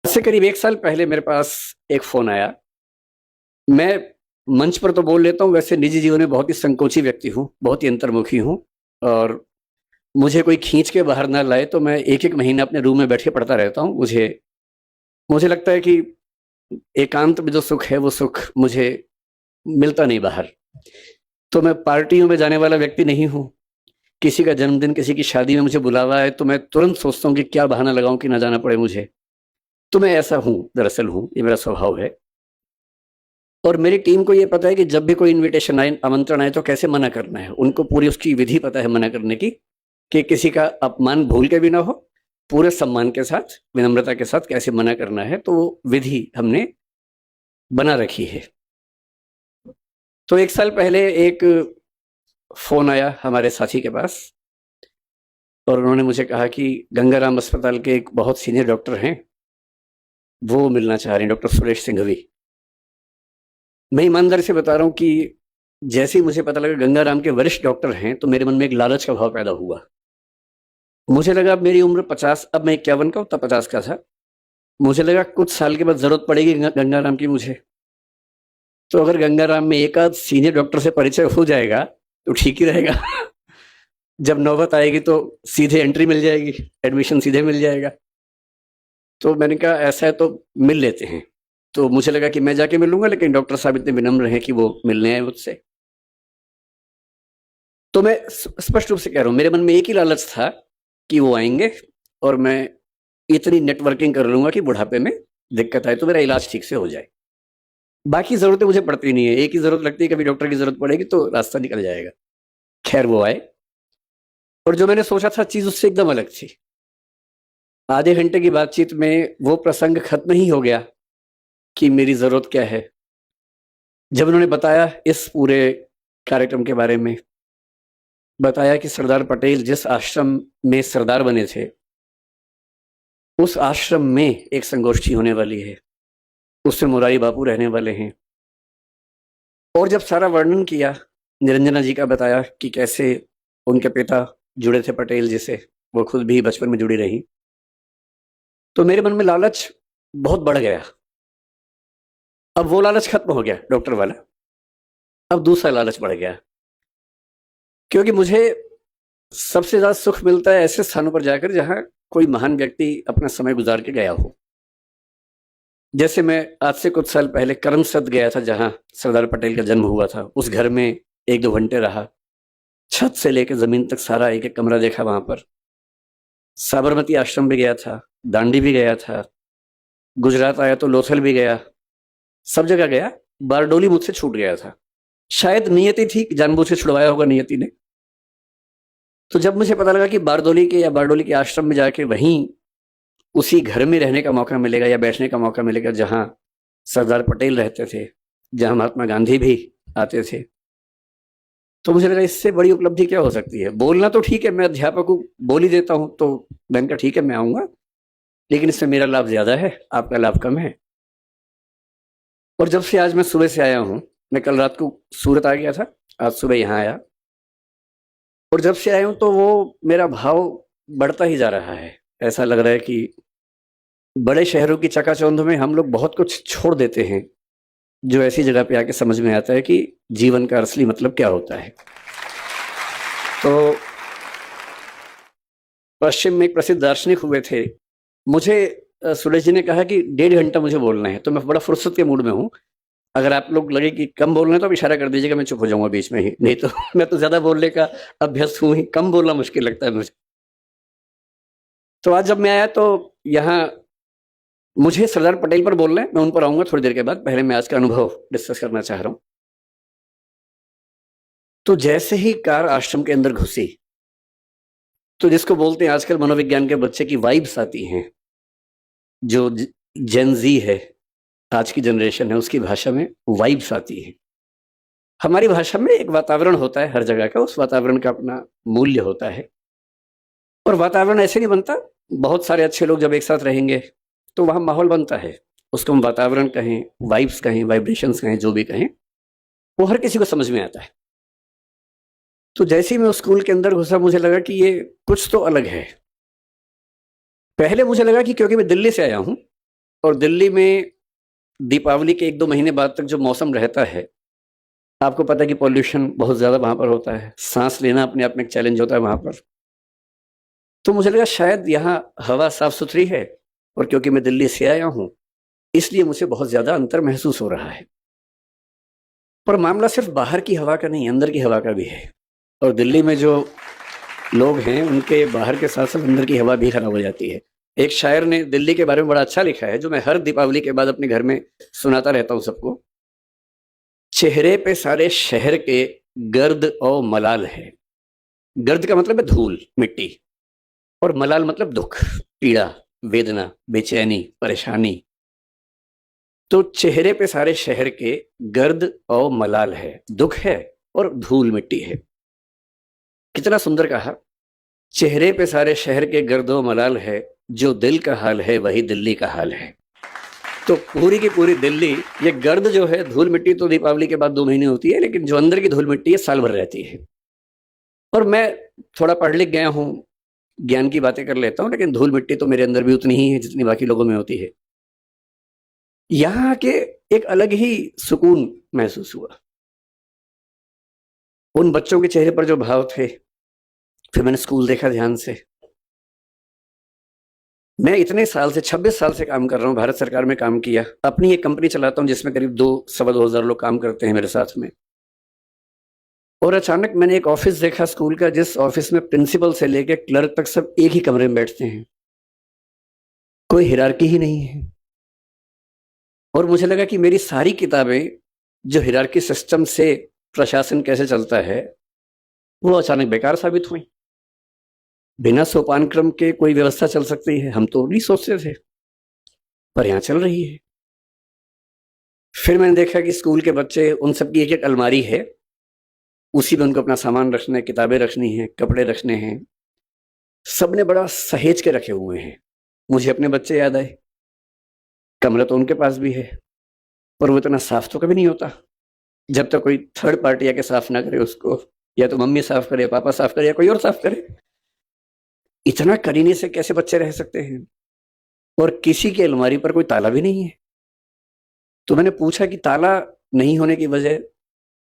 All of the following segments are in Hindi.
से करीब 1 साल पहले मेरे पास एक फ़ोन आया। मैं मंच पर तो बोल लेता हूँ, वैसे निजी जीवन में बहुत ही संकोची व्यक्ति हूँ, बहुत ही अंतर्मुखी हूँ और मुझे कोई खींच के बाहर ना लाए तो मैं 1-1 महीना अपने रूम में बैठ के पढ़ता रहता हूँ। मुझे मुझे लगता है कि एकांत में जो सुख है, वो सुख मुझे मिलता नहीं बाहर। तो मैं पार्टियों में जाने वाला व्यक्ति नहीं हूँ। किसी का जन्मदिन, किसी की शादी में मुझे बुलावा है तो मैं तुरंत सोचता हूँ कि क्या बहाना लगाऊँ कि ना जाना पड़े मुझे। तो मैं ऐसा हूँ, दरअसल हूँ, ये मेरा स्वभाव है। और मेरी टीम को ये पता है कि जब भी कोई इनविटेशन आए, आमंत्रण आए तो कैसे मना करना है। उनको पूरी उसकी विधि पता है मना करने की, कि किसी का अपमान भूल के भी ना हो, पूरे सम्मान के साथ, विनम्रता के साथ कैसे मना करना है, तो वो विधि हमने बना रखी है। तो 1 साल पहले एक फ़ोन आया हमारे साथी के पास और उन्होंने मुझे कहा कि गंगाराम अस्पताल के एक बहुत सीनियर डॉक्टर हैं, वो मिलना चाह रहे हैं, डॉक्टर सुरेश सिंघवी। मैं ईमानदारी से बता रहा हूँ कि जैसे ही मुझे पता लगा गंगाराम के वरिष्ठ डॉक्टर हैं, तो मेरे मन में एक लालच का भाव पैदा हुआ। मुझे लगा अब मेरी उम्र 50, अब मैं 51 का हूँ, तब 50 का था। मुझे लगा कुछ साल के बाद ज़रूरत पड़ेगी गंगाराम की मुझे। तो अगर गंगाराम में एक आध सीनियर डॉक्टर से परिचय हो जाएगा, तो ठीक ही रहेगा। जब नौबत आएगी तो सीधे एंट्री मिल जाएगी, एडमिशन सीधे मिल जाएगा। तो मैंने कहा ऐसा है तो मिल लेते हैं। तो मुझे लगा कि मैं जाके मिलूँगा, लेकिन डॉक्टर साहब इतने विनम्र हैं कि वो मिलने आए मुझसे। तो मैं स्पष्ट रूप से कह रहा हूँ, मेरे मन में एक ही लालच था कि वो आएँगे और मैं इतनी नेटवर्किंग कर लूँगा कि बुढ़ापे में दिक्कत आए तो मेरा इलाज ठीक से हो जाए। बाकी ज़रूरतें मुझे पड़ती नहीं है, एक ही ज़रूरत लगती है, कभी डॉक्टर की ज़रूरत पड़ेगी तो रास्ता निकल जाएगा। खैर वो आए और जो मैंने सोचा था चीज़ उससे एकदम अलग थी। आधे घंटे की बातचीत में वो प्रसंग खत्म ही हो गया कि मेरी ज़रूरत क्या है। जब उन्होंने बताया इस पूरे कार्यक्रम के बारे में, बताया कि सरदार पटेल जिस आश्रम में सरदार बने थे, उस आश्रम में एक संगोष्ठी होने वाली है, उसमें मुरारी बापू रहने वाले हैं। और जब सारा वर्णन किया, निरंजना जी का बताया कि कैसे उनके पिता जुड़े थे पटेल जी से, वो खुद भी बचपन में जुड़ी रहीं, तो मेरे मन में लालच बहुत बढ़ गया। अब वो लालच खत्म हो गया डॉक्टर वाला, अब दूसरा लालच बढ़ गया, क्योंकि मुझे सबसे ज़्यादा सुख मिलता है ऐसे स्थानों पर जाकर जहाँ कोई महान व्यक्ति अपना समय गुजार के गया हो। जैसे मैं आज से कुछ साल पहले करमसद गया था, जहाँ सरदार पटेल का जन्म हुआ था। उस घर में 1-2 घंटे रहा, छत से लेकर ज़मीन तक सारा एक-एक कमरा देखा वहाँ पर। साबरमती आश्रम भी गया था, दांडी भी गया था, गुजरात आया तो लोथल भी गया, सब जगह गया। बारडोली मुझसे छूट गया था, शायद नियति थी, जानबूझ के छुड़वाया होगा नियति ने। तो जब मुझे पता लगा कि बारडोली के या बारडोली के आश्रम में जाके वहीं उसी घर में रहने का मौका मिलेगा या बैठने का मौका मिलेगा जहाँ सरदार पटेल रहते थे, जहाँ महात्मा गांधी भी आते थे, तो मुझे लगा इससे बड़ी उपलब्धि क्या हो सकती है। बोलना तो ठीक है, मैं अध्यापक हूँ, बोल ही देता हूँ, तो मैंने कहा ठीक है मैं आऊँगा, लेकिन इसमें मेरा लाभ ज़्यादा है, आपका लाभ कम है। और जब से आज मैं सुबह से आया हूँ, मैं कल रात को सूरत आ गया था, आज सुबह यहाँ आया, और जब से आया हूँ तो वो मेरा भाव बढ़ता ही जा रहा है। ऐसा लग रहा है कि बड़े शहरों की चकाचौंध में हम लोग बहुत कुछ छोड़ देते हैं, जो ऐसी जगह पे आके समझ में आता है कि जीवन का असली मतलब क्या होता है। तो पश्चिम में एक प्रसिद्ध दार्शनिक हुए थे, मुझे सुरेश जी ने कहा कि 1.5 घंटा मुझे बोलना है, तो मैं बड़ा फुर्सत के मूड में हूँ। अगर आप लोग लगे कि कम बोलना है तो आप इशारा कर दीजिएगा, मैं चुप हो जाऊंगा बीच में ही, नहीं तो मैं तो ज्यादा बोलने का अभ्यस्त हूँ ही, कम बोलना मुश्किल लगता है मुझे। तो आज जब मैं आया तो यहाँ मुझे सरदार पटेल पर बोलना है, मैं उन पर आऊंगा थोड़ी देर के बाद, पहले मैं आज का अनुभव डिस्कस करना चाह रहा हूँ। तो जैसे ही कार आश्रम के अंदर घुसी, तो जिसको बोलते हैं आजकल मनोविज्ञान के बच्चे की वाइब्स आती हैं, जो जेनजी है, आज की जनरेशन है, उसकी भाषा में वाइब्स आती है। हमारी भाषा में एक वातावरण होता है हर जगह का, उस वातावरण का अपना मूल्य होता है, और वातावरण ऐसे नहीं बनता। बहुत सारे अच्छे लोग जब एक साथ रहेंगे तो वहाँ माहौल बनता है, उसको हम वातावरण कहें, वाइब्स कहें, वाइब्रेशंस कहें, जो भी कहें, वो हर किसी को समझ में आता है। तो जैसे ही मैं उस स्कूल के अंदर घुसा, मुझे लगा कि ये कुछ तो अलग है। पहले मुझे लगा कि क्योंकि मैं दिल्ली से आया हूँ और दिल्ली में दीपावली के 1-2 महीने बाद तक जो मौसम रहता है, आपको पता है कि पॉल्यूशन बहुत ज़्यादा वहाँ पर होता है, सांस लेना अपने आप में एक चैलेंज होता है वहाँ पर। तो मुझे लगा शायद यहाँ हवा साफ सुथरी है, और क्योंकि मैं दिल्ली से आया हूँ इसलिए मुझे बहुत ज़्यादा अंतर महसूस हो रहा है। पर मामला सिर्फ बाहर की हवा का नहीं, अंदर की हवा का भी है। और दिल्ली में जो लोग हैं उनके बाहर के साथ साथ अंदर की हवा भी खराब हो जाती है। एक शायर ने दिल्ली के बारे में बड़ा अच्छा लिखा है, जो मैं हर दीपावली के बाद अपने घर में सुनाता रहता हूँ सबको। चेहरे पे सारे शहर के गर्द और मलाल है। गर्द का मतलब है धूल, मिट्टी, और मलाल मतलब दुख, पीड़ा, वेदना, बेचैनी, परेशानी। तो चेहरे पे सारे शहर के गर्द और मलाल है, दुख है और धूल मिट्टी है। कितना सुंदर कहा। चेहरे पे सारे शहर के गर्द और मलाल है, जो दिल का हाल है वही दिल्ली का हाल है। तो पूरी की पूरी दिल्ली, ये गर्द जो है, धूल मिट्टी तो दीपावली के बाद 2 महीने होती है, लेकिन जो अंदर की धूल मिट्टी है साल भर रहती है। और मैं थोड़ा पढ़ लिख गया हूँ, ज्ञान की बातें कर लेता हूँ, लेकिन धूल मिट्टी तो मेरे अंदर भी उतनी ही है जितनी बाकी लोगों में होती है। यहाँ के एक अलग ही सुकून महसूस हुआ। उन बच्चों के चेहरे पर जो भाव थे, फिर मैंने स्कूल देखा ध्यान से। मैं इतने साल से, 26 साल से काम कर रहा हूँ, भारत सरकार में काम किया, अपनी एक कंपनी चलाता हूँ जिसमें करीब 2-2.25 लोग काम करते हैं मेरे साथ में। और अचानक मैंने एक ऑफिस देखा स्कूल का, जिस ऑफिस में प्रिंसिपल से लेकर क्लर्क तक सब एक ही कमरे में बैठते हैं, कोई हिरार्की ही नहीं है। और मुझे लगा कि मेरी सारी किताबें जो हिरार्की सिस्टम से प्रशासन कैसे चलता है, वो अचानक बेकार साबित हुई। बिना सोपान क्रम के कोई व्यवस्था चल सकती है, हम तो नहीं सोचते थे, पर यहाँ चल रही है। फिर मैंने देखा कि स्कूल के बच्चे, उन सबकी एक एक अलमारी है, उसी में उनको अपना सामान रखना है, किताबें रखनी है, कपड़े रखने हैं, सबने बड़ा सहेज के रखे हुए हैं। मुझे अपने बच्चे याद आए। कमरा तो उनके पास भी है, पर वो इतना साफ तो कभी नहीं होता जब तक कोई थर्ड पार्टी आके साफ ना करे उसको। या तो मम्मी साफ करे, पापा साफ करे, या कोई और साफ करे। इतना करीने से कैसे बच्चे रह सकते हैं? और किसी की अलमारी पर कोई ताला भी नहीं है। तो मैंने पूछा कि ताला नहीं होने की वजह,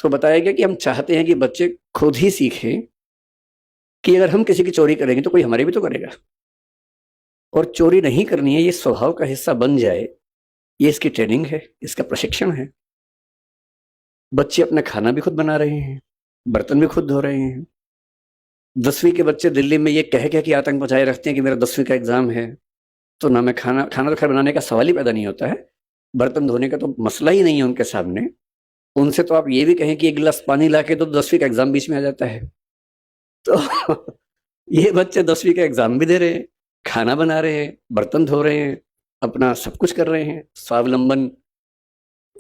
तो बताया गया कि हम चाहते हैं कि बच्चे खुद ही सीखें कि अगर हम किसी की चोरी करेंगे तो कोई हमारी भी तो करेगा, और चोरी नहीं करनी है, ये स्वभाव का हिस्सा बन जाए। ये इसकी ट्रेनिंग है, इसका प्रशिक्षण है। बच्चे अपना खाना भी खुद बना रहे हैं, बर्तन भी खुद धो रहे हैं। 10वीं के बच्चे दिल्ली में ये कह के आतंक मचाए रखते हैं कि मेरा 10वीं का एग्जाम है, तो ना मैं खाना तो खैर बनाने का सवाल ही पैदा नहीं होता है, बर्तन धोने का तो मसला ही नहीं है उनके सामने। उनसे तो आप ये भी कहें कि 1 गिलास पानी ला के, तो 10वीं का एग्जाम बीच में आ जाता है। तो ये बच्चे 10वीं का एग्जाम भी दे रहे हैं, खाना बना रहे हैं, बर्तन धो रहे हैं, अपना सब कुछ कर रहे हैं। स्वावलंबन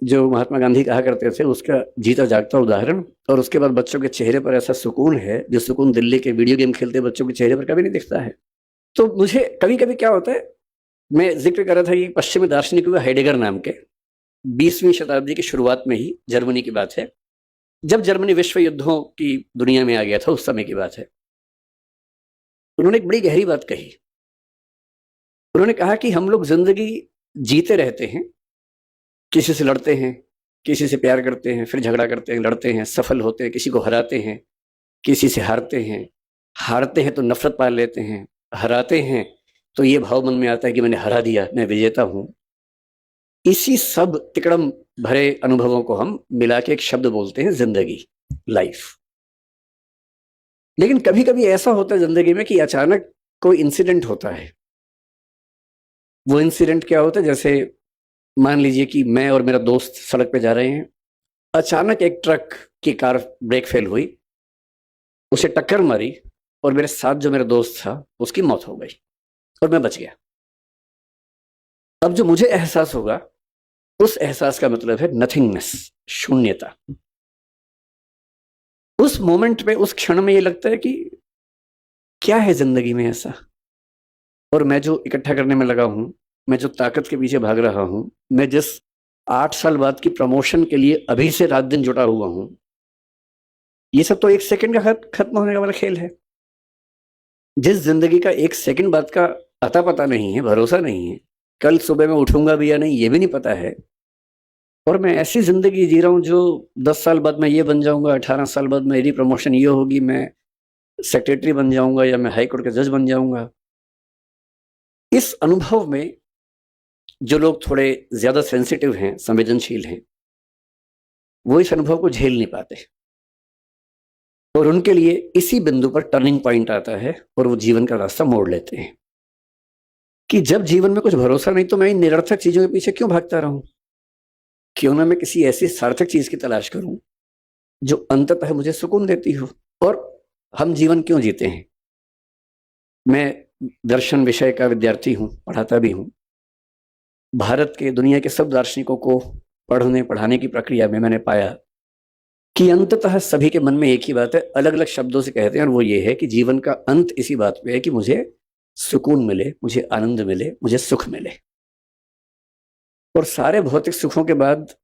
जो महात्मा गांधी कहा करते थे, उसका जीता जागता उदाहरण। और उसके बाद बच्चों के चेहरे पर ऐसा सुकून है, जो सुकून दिल्ली के वीडियो गेम खेलते बच्चों के चेहरे पर कभी नहीं दिखता है। तो मुझे कभी कभी क्या होता है, मैं जिक्र कर रहा था कि पश्चिमी दार्शनिक हुआ हेडेगर नाम के, 20वीं शताब्दी की शुरुआत में ही, जर्मनी की बात है, जब जर्मनी विश्व युद्धों की दुनिया में आ गया था, उस समय की बात है। उन्होंने एक बड़ी गहरी बात कही। उन्होंने कहा कि हम लोग जिंदगी जीते रहते हैं, किसी से लड़ते हैं, किसी से प्यार करते हैं, फिर झगड़ा करते हैं, लड़ते हैं, सफल होते हैं, किसी को हराते हैं, किसी से हारते हैं, हारते हैं तो नफरत पाल लेते हैं, हराते हैं तो ये भाव मन में आता है कि मैंने हरा दिया, मैं विजेता हूं। इसी सब तिकड़म भरे अनुभवों को हम मिला के एक शब्द बोलते हैं जिंदगी, लाइफ। लेकिन कभी कभी ऐसा होता है जिंदगी में कि अचानक कोई इंसिडेंट होता है। वो इंसिडेंट क्या होता है, जैसे मान लीजिए कि मैं और मेरा दोस्त सड़क पे जा रहे हैं, अचानक एक ट्रक की कार ब्रेक फेल हुई, उसे टक्कर मारी, और मेरे साथ जो मेरा दोस्त था उसकी मौत हो गई और मैं बच गया। अब जो मुझे एहसास होगा, उस एहसास का मतलब है नथिंगनेस, शून्यता। उस मोमेंट में, उस क्षण में ये लगता है कि क्या है जिंदगी में ऐसा। और मैं जो इकट्ठा करने में लगा हूं, मैं जो ताकत के पीछे भाग रहा हूं, मैं जिस 8 साल बाद की प्रमोशन के लिए अभी से रात दिन जुटा हुआ हूं, ये सब तो 1 सेकंड का खत्म होने वाला खेल है। जिस जिंदगी का 1 सेकंड बाद का अता पता नहीं है, भरोसा नहीं है, कल सुबह मैं उठूंगा भी या नहीं ये भी नहीं पता है, और मैं ऐसी जिंदगी जी रहा हूँ जो 10 साल बाद मैं ये बन जाऊंगा, 18 साल बाद मेरी प्रमोशन ये होगी, मैं सेक्रेटरी बन जाऊंगा या मैं हाई कोर्ट का जज बन जाऊंगा। इस अनुभव में जो लोग थोड़े ज्यादा सेंसिटिव हैं, संवेदनशील हैं, वो इस अनुभव को झेल नहीं पाते, और उनके लिए इसी बिंदु पर टर्निंग पॉइंट आता है और वो जीवन का रास्ता मोड़ लेते हैं कि जब जीवन में कुछ भरोसा नहीं तो मैं इन निरर्थक चीजों के पीछे क्यों भागता रहूं, क्यों ना मैं किसी ऐसी सार्थक चीज की तलाश करूं जो अंततः मुझे सुकून देती हो। और हम जीवन क्यों जीते हैं? मैं दर्शन विषय का विद्यार्थी हूं, पढ़ाता भी हूं। भारत के, दुनिया के सब दार्शनिकों को पढ़ने पढ़ाने की प्रक्रिया में मैंने पाया कि अंततः सभी के मन में एक ही बात है, अलग अलग शब्दों से कहते हैं, और वो ये है कि जीवन का अंत इसी बात पे है कि मुझे सुकून मिले, मुझे आनंद मिले, मुझे सुख मिले। और सारे भौतिक सुखों के बाद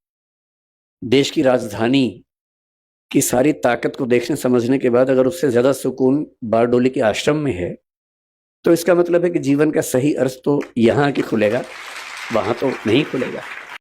देश की राजधानी की सारी ताकत को देखने समझने के बाद अगर उससे ज्यादा सुकून बारडोली के आश्रम में है, तो इसका मतलब है कि जीवन का सही अर्थ तो यहाँ आके खुलेगा, वहां तो नहीं खुलेगा।